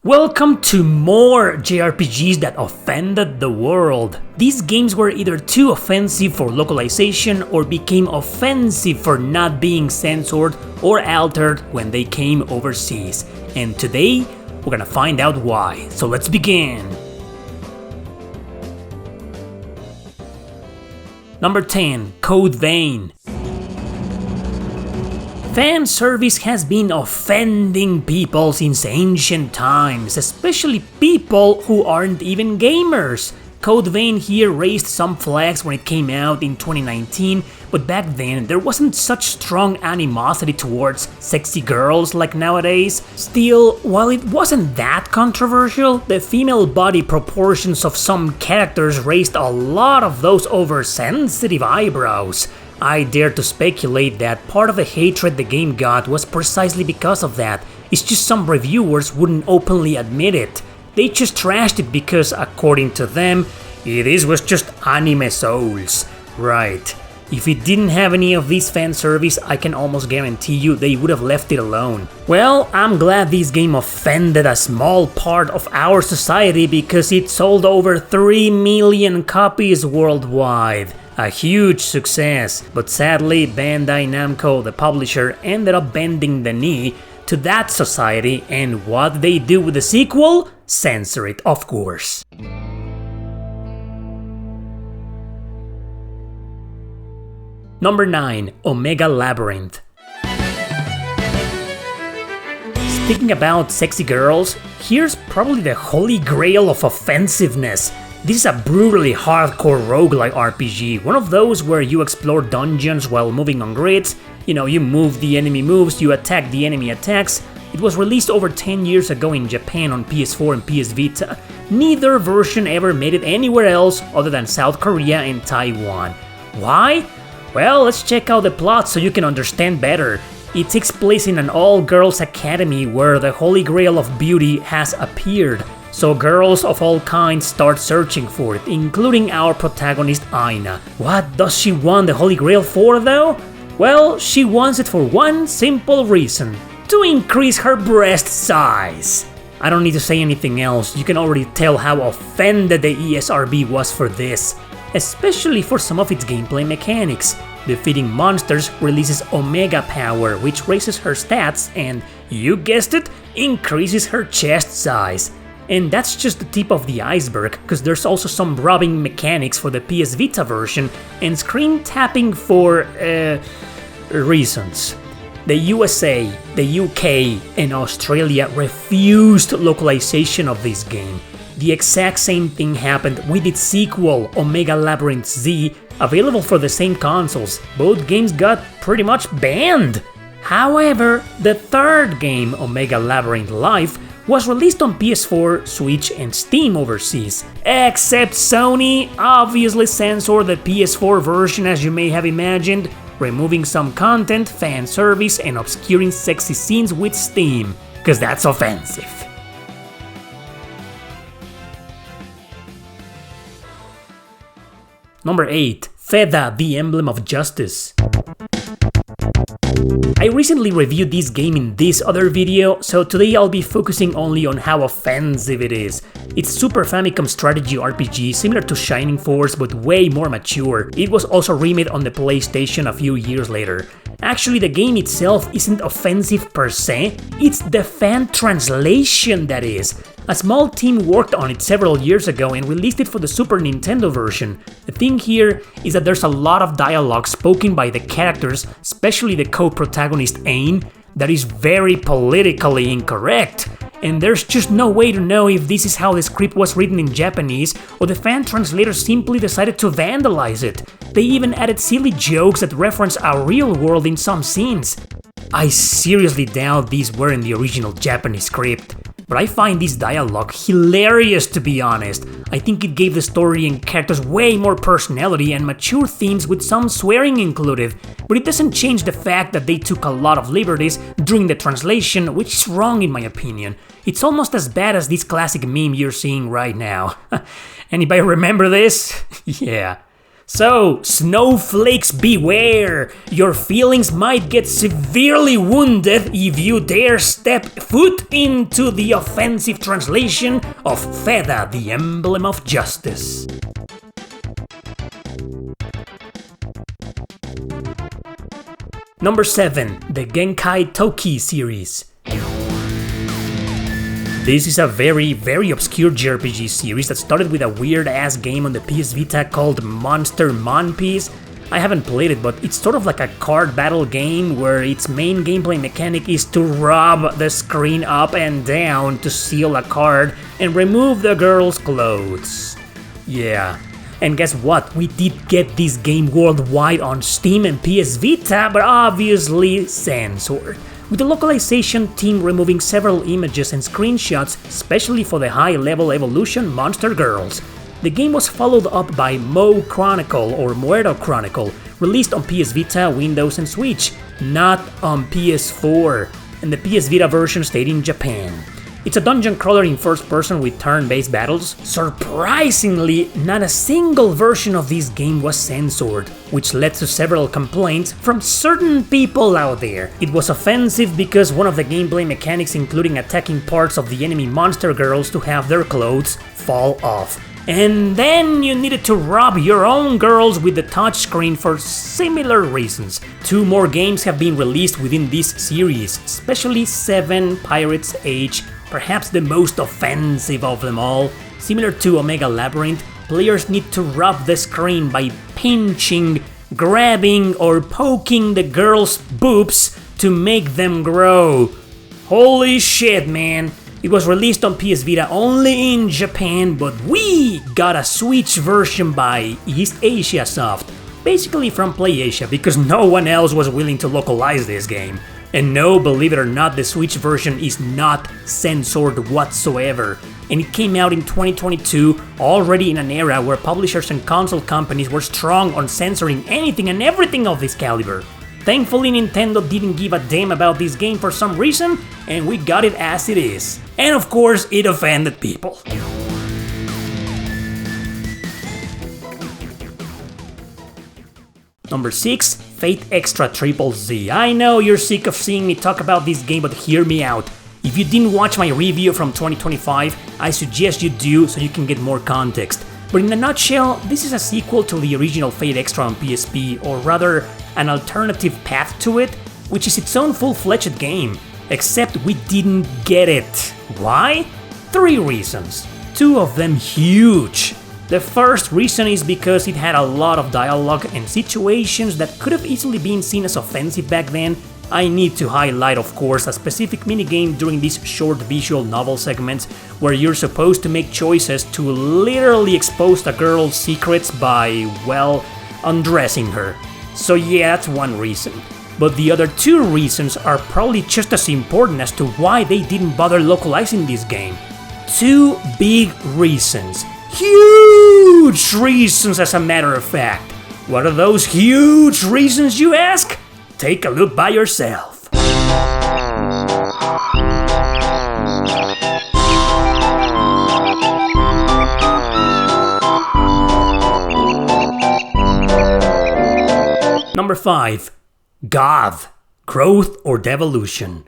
Welcome to more JRPGs that offended the world. These games were either too offensive for localization or became offensive for not being censored or altered when they came overseas. And today, we're gonna find out why. So let's begin. Number 10. Code Vein. Fan service has been offending people since ancient times, especially people who aren't even gamers. Code Vein here raised some flags when it came out in 2019, but back then there wasn't such strong animosity towards sexy girls like nowadays. Still, while it wasn't that controversial, the female body proportions of some characters raised a lot of those oversensitive eyebrows. I dare to speculate that part of the hatred the game got was precisely because of that. It's just some reviewers wouldn't openly admit it. They just trashed it because, according to them, was just anime souls. Right. If it didn't have any of this fan service, I can almost guarantee you they would have left it alone. Well, I'm glad this game offended a small part of our society because it sold over 3 million copies worldwide. A huge success, but sadly Bandai Namco, the publisher, ended up bending the knee to that society, and what did they do with the sequel? Censor it, of course. Number 9. Omega Labyrinth. Speaking about sexy girls, here's probably the holy grail of offensiveness. This is a brutally hardcore roguelike RPG, one of those where you explore dungeons while moving on grids. You move the enemy moves, you attack the enemy attacks. It was released over 10 years ago in Japan on PS4 and PS Vita. Neither version ever made it anywhere else other than South Korea and Taiwan. Why? Well, let's check out the plot so you can understand better. It takes place in an all-girls academy where the holy grail of beauty has appeared. So girls of all kinds start searching for it, including our protagonist Aina. What does she want the Holy Grail for though? Well, she wants it for one simple reason: to increase her breast size. I don't need to say anything else, you can already tell how offended the ESRB was for this, especially for some of its gameplay mechanics. Defeating monsters releases Omega power, which raises her stats and, you guessed it, increases her chest size. And that's just the tip of the iceberg, because there's also some robbing mechanics for the PS Vita version and screen tapping for, reasons. The USA, the UK, and Australia refused localization of this game. The exact same thing happened with its sequel, Omega Labyrinth Z, available for the same consoles. Both games got pretty much banned. However, the third game, Omega Labyrinth Live, was released on PS4, Switch, and Steam overseas. Except Sony obviously censored the PS4 version, as you may have imagined, removing some content, fan service, and obscuring sexy scenes with Steam, cause that's offensive. Number 8. Feda, the Emblem of Justice. I recently reviewed this game in this other video, so today I'll be focusing only on how offensive it is. It's Super Famicom strategy RPG similar to Shining Force but way more mature. It was also remade on the PlayStation a few years later. Actually, the game itself isn't offensive per se, it's the fan translation that is. A small team worked on it several years ago and released it for the Super Nintendo version. The thing here is that there's a lot of dialogue spoken by the characters, especially the co-protagonist Ain, that is very politically incorrect. And there's just no way to know if this is how the script was written in Japanese or the fan translator simply decided to vandalize it. They even added silly jokes that reference our real world in some scenes. I seriously doubt these were in the original Japanese script. But I find this dialogue hilarious, to be honest. I think it gave the story and characters way more personality and mature themes with some swearing included, but it doesn't change the fact that they took a lot of liberties during the translation, which is wrong in my opinion. It's almost as bad as this classic meme you're seeing right now. Anybody remember this? Yeah. So, snowflakes beware! Your feelings might get severely wounded if you dare step foot into the offensive translation of Feda, the Emblem of Justice. Number 7. The Genkai Toki series. This is a very obscure JRPG series that started with a weird-ass game on the PS Vita called Monster Monpiece. I haven't played it, but it's sort of like a card battle game where its main gameplay mechanic is to rub the screen up and down to seal a card and remove the girl's clothes. Yeah. And guess what? We did get this game worldwide on Steam and PS Vita, but obviously censored, with the localization team removing several images and screenshots, especially for the high-level evolution monster girls. The game was followed up by Mo Chronicle or Muerto Chronicle, released on PS Vita, Windows and Switch, not on PS4, and the PS Vita version stayed in Japan. It's a dungeon crawler in first person with turn-based battles. Surprisingly, not a single version of this game was censored, which led to several complaints from certain people out there. It was offensive because one of the gameplay mechanics including attacking parts of the enemy monster girls to have their clothes fall off. And then you needed to rub your own girls with the touchscreen for similar reasons. 2 more games have been released within this series, especially 7 Pirates Age, perhaps the most offensive of them all. Similar to Omega Labyrinth, players need to rub the screen by pinching, grabbing or poking the girls' boobs to make them grow. Holy shit, man! It was released on PS Vita only in Japan, but we got a Switch version by East Asia Soft, basically from PlayAsia, because no one else was willing to localize this game. And no, believe it or not, the Switch version is not censored whatsoever, and it came out in 2022, already in an era where publishers and console companies were strong on censoring anything and everything of this caliber. Thankfully, Nintendo didn't give a damn about this game for some reason, and we got it as it is. And of course, it offended people. Number 6, Fate Extra Triple Z. I know you're sick of seeing me talk about this game, but hear me out. If you didn't watch my review from 2025, I suggest you do so you can get more context. But in a nutshell, this is a sequel to the original Fate Extra on PSP, or rather, an alternative path to it, which is its own full-fledged game. Except we didn't get it. Why? 3 reasons. 2 of them huge. The first reason is because it had a lot of dialogue and situations that could have easily been seen as offensive back then. I need to highlight, of course, a specific minigame during these short visual novel segments where you're supposed to make choices to literally expose a girl's secrets by, well, undressing her. So yeah, that's one reason. But the other 2 reasons are probably just as important as to why they didn't bother localizing this game. 2 big reasons. Huge reasons, as a matter of fact. What are those huge reasons, you ask? Take a look by yourself. Number 5. G.O.D. Growth or Devolution.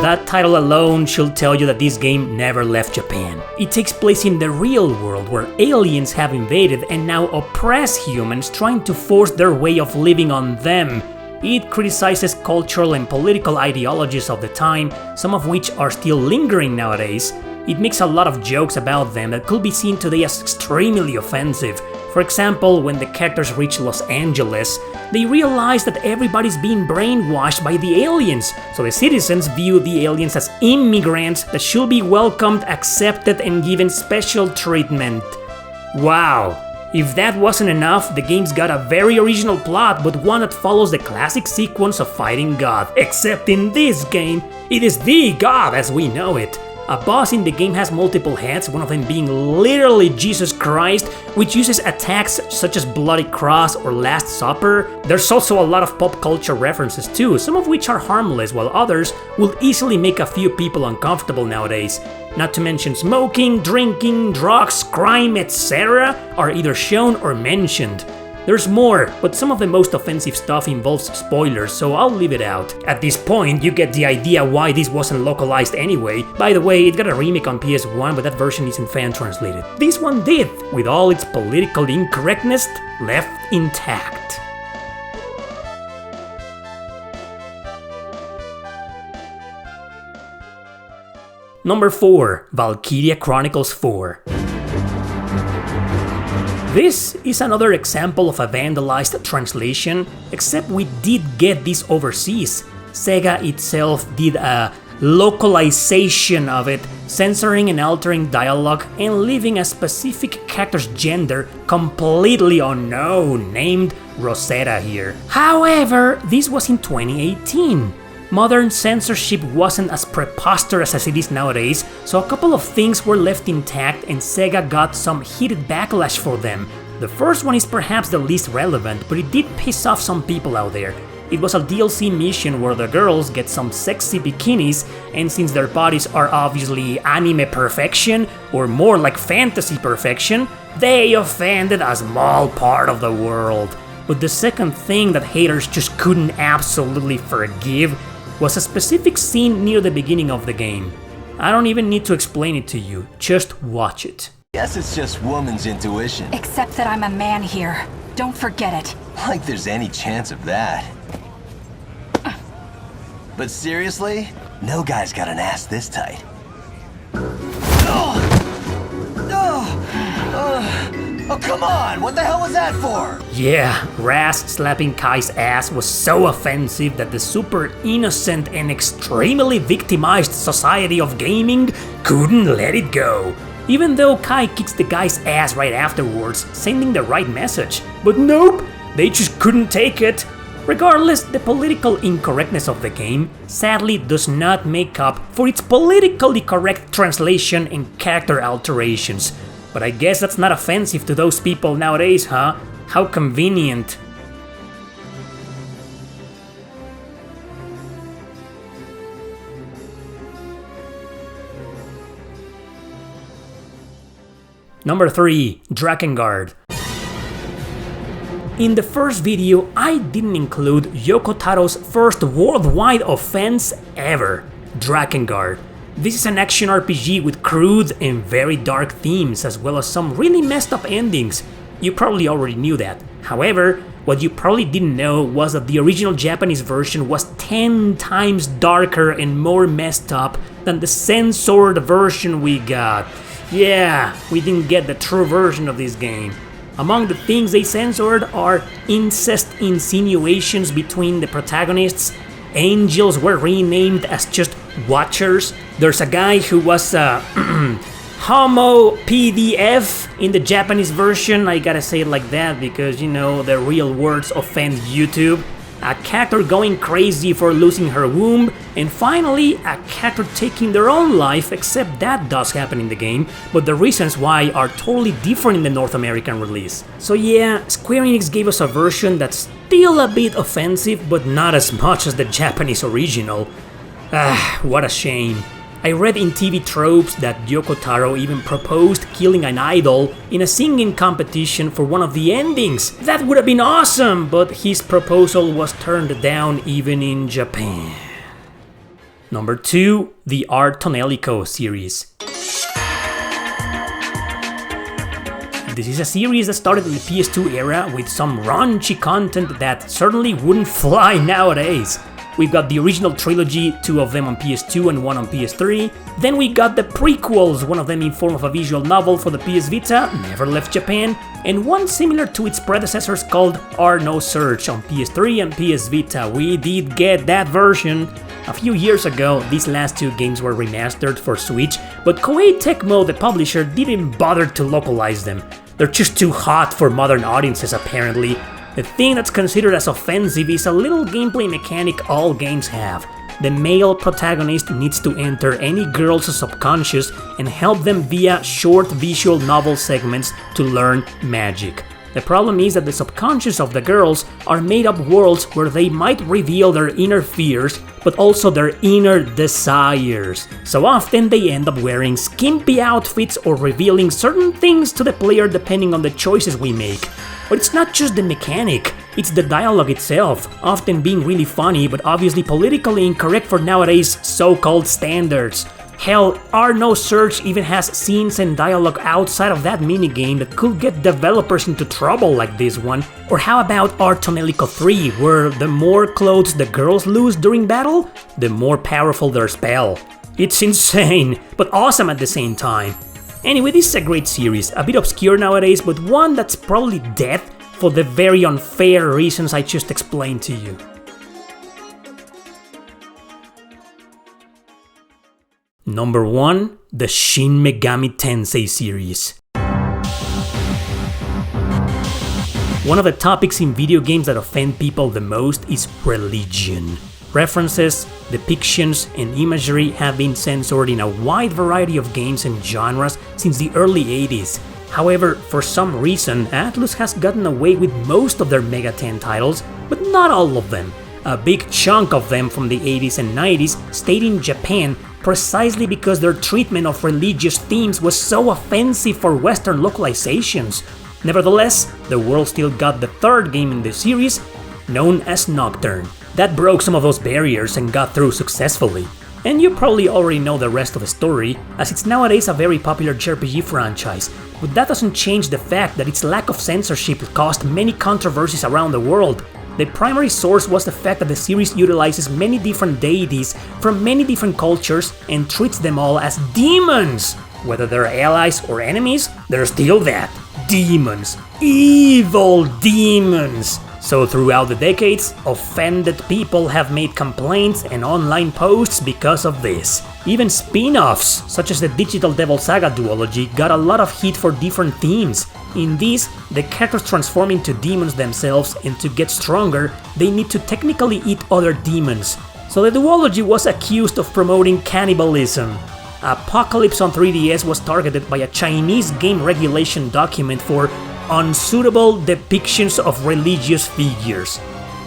That title alone should tell you that this game never left Japan. It takes place in the real world where aliens have invaded and now oppress humans, trying to force their way of living on them. It criticizes cultural and political ideologies of the time, some of which are still lingering nowadays. It makes a lot of jokes about them that could be seen today as extremely offensive. For example, when the characters reach Los Angeles, they realize that everybody's being brainwashed by the aliens, so the citizens view the aliens as immigrants that should be welcomed, accepted, and given special treatment. Wow! If that wasn't enough, the game's got a very original plot, but one that follows the classic sequence of fighting God. Except in this game, it is the God as we know it. A boss in the game has multiple heads, one of them being literally Jesus Christ, which uses attacks such as Bloody Cross or Last Supper. There's also a lot of pop culture references too, some of which are harmless, while others will easily make a few people uncomfortable nowadays. Not to mention smoking, drinking, drugs, crime, etc. are either shown or mentioned. There's more, but some of the most offensive stuff involves spoilers, so I'll leave it out. At this point, you get the idea why this wasn't localized anyway. By the way, it got a remake on PS1, but that version isn't fan-translated. This one did, with all its political incorrectness left intact. Number 4. Valkyria Chronicles 4. This is another example of a vandalized translation, except we did get this overseas. Sega itself did a localization of it, censoring and altering dialogue and leaving a specific character's gender completely unknown, named Rosetta here. However, this was in 2018. Modern censorship wasn't as preposterous as it is nowadays, so a couple of things were left intact and Sega got some heated backlash for them. The first one is perhaps the least relevant, but it did piss off some people out there. It was a DLC mission where the girls get some sexy bikinis, and since their bodies are obviously anime perfection, or more like fantasy perfection, they offended a small part of the world. But the second thing that haters just couldn't absolutely forgive was a specific scene near the beginning of the game. I don't even need to explain it to you, just watch it. Guess it's just woman's intuition. Except that I'm a man here. Don't forget it. Like there's any chance of that. But seriously, no guy's got an ass this tight. Oh, come on! What the hell was that for? Yeah, Raz slapping Kai's ass was so offensive that the super innocent and extremely victimized society of gaming couldn't let it go. Even though Kai kicks the guy's ass right afterwards, sending the right message. But nope, they just couldn't take it. Regardless, the political incorrectness of the game sadly does not make up for its politically correct translation and character alterations. But I guess that's not offensive to those people nowadays, huh? How convenient. Number 3. Drakengard. In the first video, I didn't include Yoko Taro's first worldwide offense ever, Drakengard. This is an action RPG with crude and very dark themes, as well as some really messed up endings. You probably already knew that. However, what you probably didn't know was that the original Japanese version was 10 times darker and more messed up than the censored version we got. Yeah, we didn't get the true version of this game. Among the things they censored are incest insinuations between the protagonists. Angels were renamed as just Watchers. There's a guy who was Homo PDF in the Japanese version. I gotta say it like that because, you know, the real words offend YouTube. A character going crazy for losing her womb, and finally, a character taking their own life, except that does happen in the game, but the reasons why are totally different in the North American release. So yeah, Square Enix gave us a version that's still a bit offensive, but not as much as the Japanese original. What a shame. I read in TV tropes that Yoko Taro even proposed killing an idol in a singing competition for one of the endings. That would have been awesome, but his proposal was turned down even in Japan. Number 2. The Tonelico series. This is a series that started in the PS2 era with some raunchy content that certainly wouldn't fly nowadays. We've got the original trilogy, 2 of them on PS2 and 1 on PS3. Then we got the prequels, one of them in form of a visual novel for the PS Vita, never left Japan, and one similar to its predecessors called No Search on PS3 and PS Vita. We did get that version. A few years ago, these last 2 games were remastered for Switch, but Koei Tecmo, the publisher, didn't bother to localize them. They're just too hot for modern audiences apparently. The thing that's considered as offensive is a little gameplay mechanic all games have. The male protagonist needs to enter any girl's subconscious and help them via short visual novel segments to learn magic. The problem is that the subconscious of the girls are made up worlds where they might reveal their inner fears, but also their inner desires. So often they end up wearing skimpy outfits or revealing certain things to the player depending on the choices we make. But it's not just the mechanic, it's the dialogue itself, often being really funny but obviously politically incorrect for nowadays so-called standards. Hell, our No Search even has scenes and dialogue outside of that minigame that could get developers into trouble like this one. Or how about our Tonelico 3, where the more clothes the girls lose during battle, the more powerful their spell. It's insane, but awesome at the same time. Anyway, this is a great series, a bit obscure nowadays, but one that's probably dead for the very unfair reasons I just explained to you. Number 1. The Shin Megami Tensei series. One of the topics in video games that offend people the most is religion. References, depictions, and imagery have been censored in a wide variety of games and genres since the early 80s. However, for some reason, Atlus has gotten away with most of their Mega 10 titles, but not all of them. A big chunk of them from the 80s and 90s stayed in Japan precisely because their treatment of religious themes was so offensive for Western localizations. Nevertheless, the world still got the third game in the series, known as Nocturne. That broke some of those barriers and got through successfully. And you probably already know the rest of the story, as it's nowadays a very popular JRPG franchise, but that doesn't change the fact that its lack of censorship caused many controversies around the world. The primary source was the fact that the series utilizes many different deities from many different cultures and treats them all as demons. Whether they're allies or enemies, they're still that. Demons. Evil demons. So throughout the decades, offended people have made complaints and online posts because of this. Even spin-offs, such as the Digital Devil Saga duology, got a lot of heat for different themes. In these, the characters transform into demons themselves, and to get stronger, they need to technically eat other demons. So the duology was accused of promoting cannibalism. Apocalypse on 3DS was targeted by a Chinese game regulation document for unsuitable depictions of religious figures.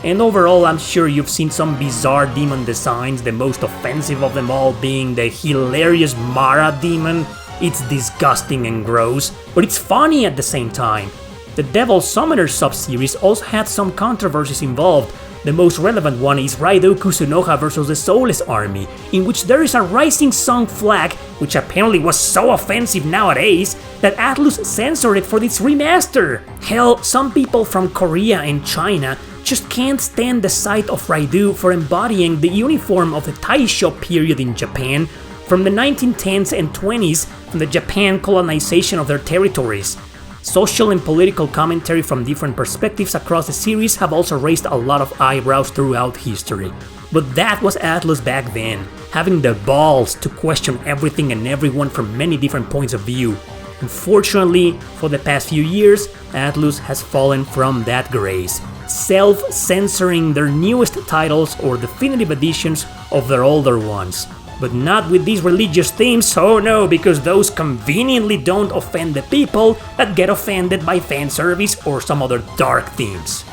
And overall, I'm sure you've seen some bizarre demon designs, the most offensive of them all being the hilarious Mara demon. It's disgusting and gross, but it's funny at the same time. The Devil Summoner sub-series also had some controversies involved. The most relevant one is Raido Kusunoha vs the Soulless Army, in which there is a Rising Sun flag, which apparently was so offensive nowadays that Atlus censored it for its remaster. Hell, some people from Korea and China just can't stand the sight of Raido for embodying the uniform of the Taisho period in Japan from the 1910s and 20s from the Japan colonization of their territories. Social and political commentary from different perspectives across the series have also raised a lot of eyebrows throughout history. But that was Atlus back then, having the balls to question everything and everyone from many different points of view. Unfortunately, for the past few years, Atlus has fallen from that grace, self-censoring their newest titles or definitive editions of their older ones. But not with these religious themes, oh no, because those conveniently don't offend the people that get offended by fan service or some other dark themes.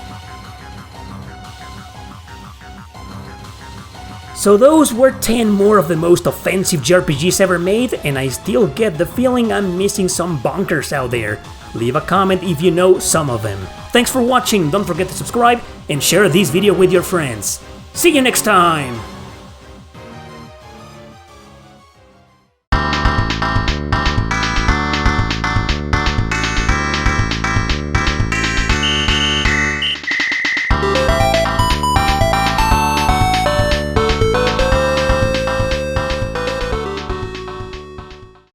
So those were 10 more of the most offensive JRPGs ever made, and I still get the feeling I'm missing some bonkers out there. Leave a comment if you know some of them. Thanks for watching, don't forget to subscribe and share this video with your friends. See you next time!